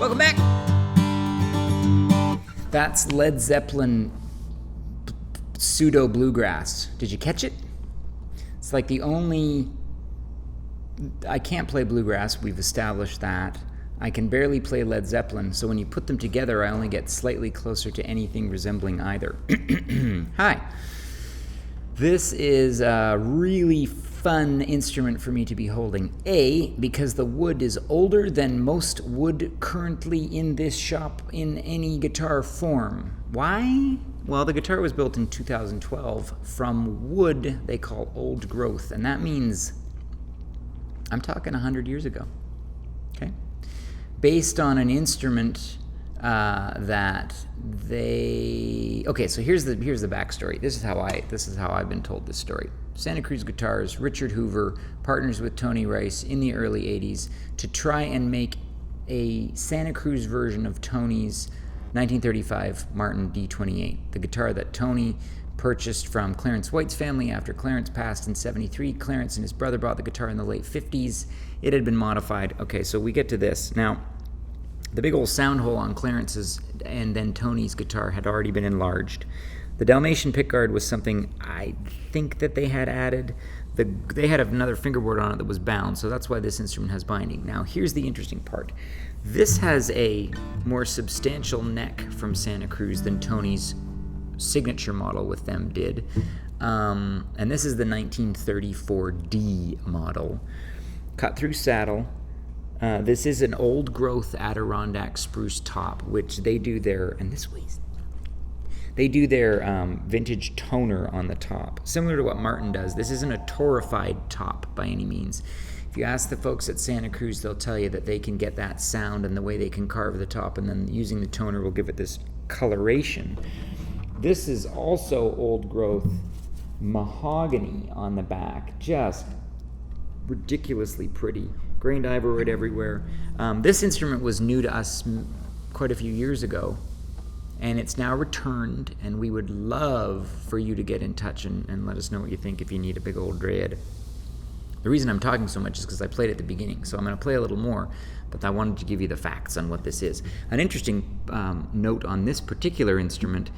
Welcome back. That's Led Zeppelin pseudo bluegrass. Did you catch it? It's like the only... I can't play bluegrass. We've established that. I can barely play Led Zeppelin, so when you put them together, I only get slightly closer to anything resembling either. Hi. This is a really fun instrument for me to be holding. A, because the wood is older than most wood currently in this shop in any guitar form. Why? Well, the guitar was built in 2012 from wood they call old growth, and that means I'm talking 100 years ago. Okay? Based on an instrument that they... Okay, so here's the backstory. This is how I've been told this story. Santa Cruz guitars, Richard Hoover partners with Tony Rice in the early 80s to try and make a Santa Cruz version of Tony's 1935 Martin D28, the guitar that Tony purchased from Clarence White's family after Clarence passed in 73. Clarence and his brother bought the guitar in the late 50s. It had been modified. Okay, so we get to this. Now, the big old sound hole on Clarence's and then Tony's guitar had already been enlarged. The Dalmatian pickguard was something I think that they had added. They had another fingerboard on it that was bound, so that's why this instrument has binding. Now, here's the interesting part. This has a more substantial neck from Santa Cruz than Tony's signature model with them did. And this is the 1934D model. Cut through saddle. This is an old growth Adirondack spruce top, which they do their, and this weighs, they do their vintage toner on the top, similar to what Martin does. This isn't a torified top by any means. If you ask the folks at Santa Cruz, they'll tell you that they can get that sound and the way they can carve the top, and then using the toner will give it this coloration. This is also old growth mahogany on the back, just ridiculously pretty. Grained ivory everywhere. This instrument was new to us quite a few years ago, and it's now returned, and we would love for you to get in touch and let us know what you think if you need a big old dread. The reason I'm talking so much is because I played at the beginning, so I'm going to play a little more, but I wanted to give you the facts on what this is. An interesting note on this particular instrument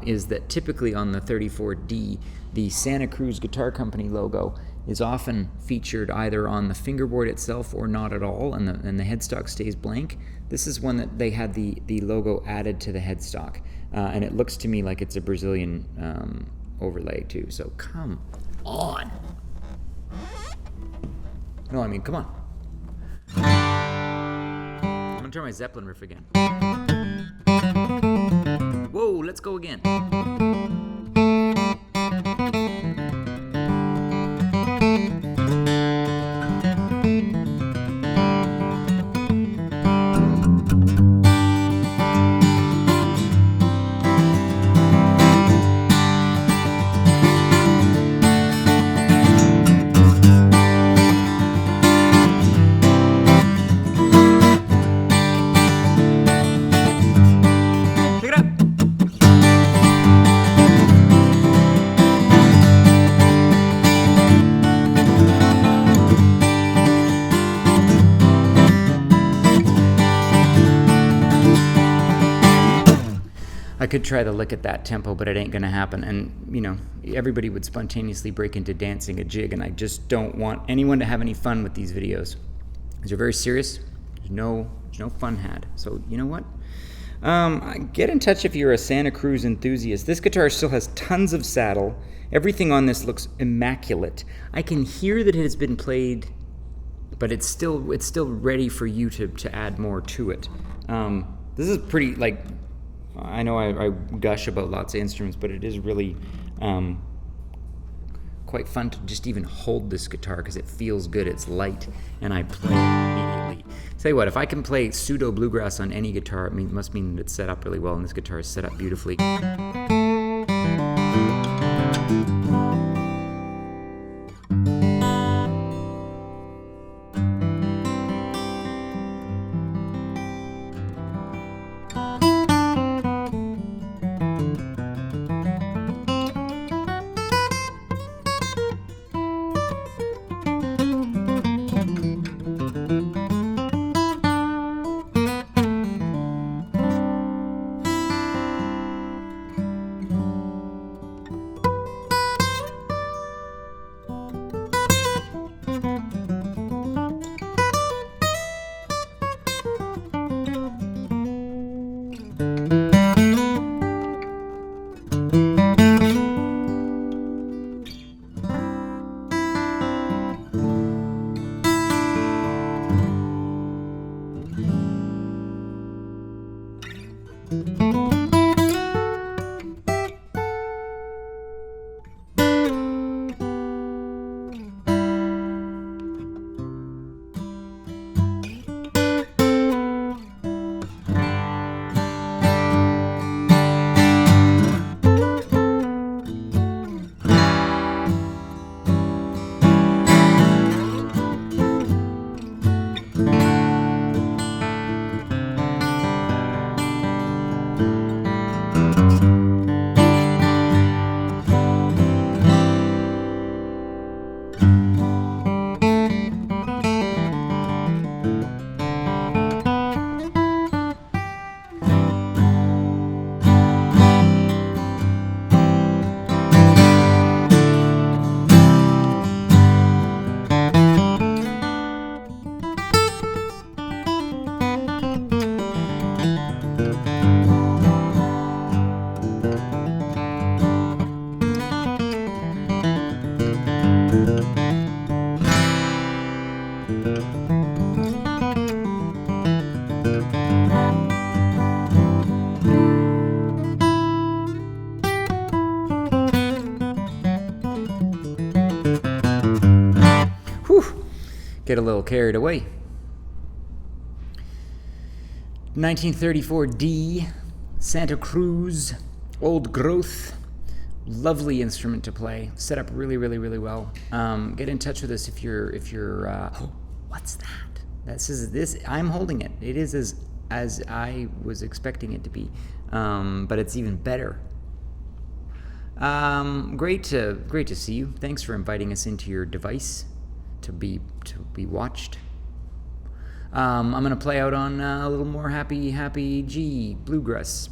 is that typically on the 34D, the Santa Cruz Guitar Company logo is often featured either on the fingerboard itself or not at all, and the headstock stays blank. This is one that they had the logo added to the headstock, and it looks to me like it's a Brazilian overlay too, so come on. No, I mean, come on. I'm gonna turn my Zeppelin riff again. Whoa, let's go again. I could try to lick at that tempo, but it ain't gonna happen. And, you know, everybody would spontaneously break into dancing a jig, and I just don't want anyone to have any fun with these videos. These are very serious. There's no fun had. So, you know what? Get in touch if you're a Santa Cruz enthusiast. This guitar still has tons of saddle. Everything on this looks immaculate. I can hear that it has been played, but it's still ready for you to add more to it. This is pretty, like, I know I gush about lots of instruments, but it is really quite fun to just even hold this guitar because it feels good, it's light, and I play it immediately. Tell you what, if I can play pseudo bluegrass on any guitar, it must mean that it's set up really well, and this guitar is set up beautifully. get a little carried away. 1934 D, Santa Cruz, old growth, lovely instrument to play, set up really, really, really well. Get in touch with us if you're. Oh, what's that? This. I'm holding it. It is as I was expecting it to be, but it's even better. Great to see you. Thanks for inviting us into your device to be watched. I'm gonna play out on a little more happy G bluegrass.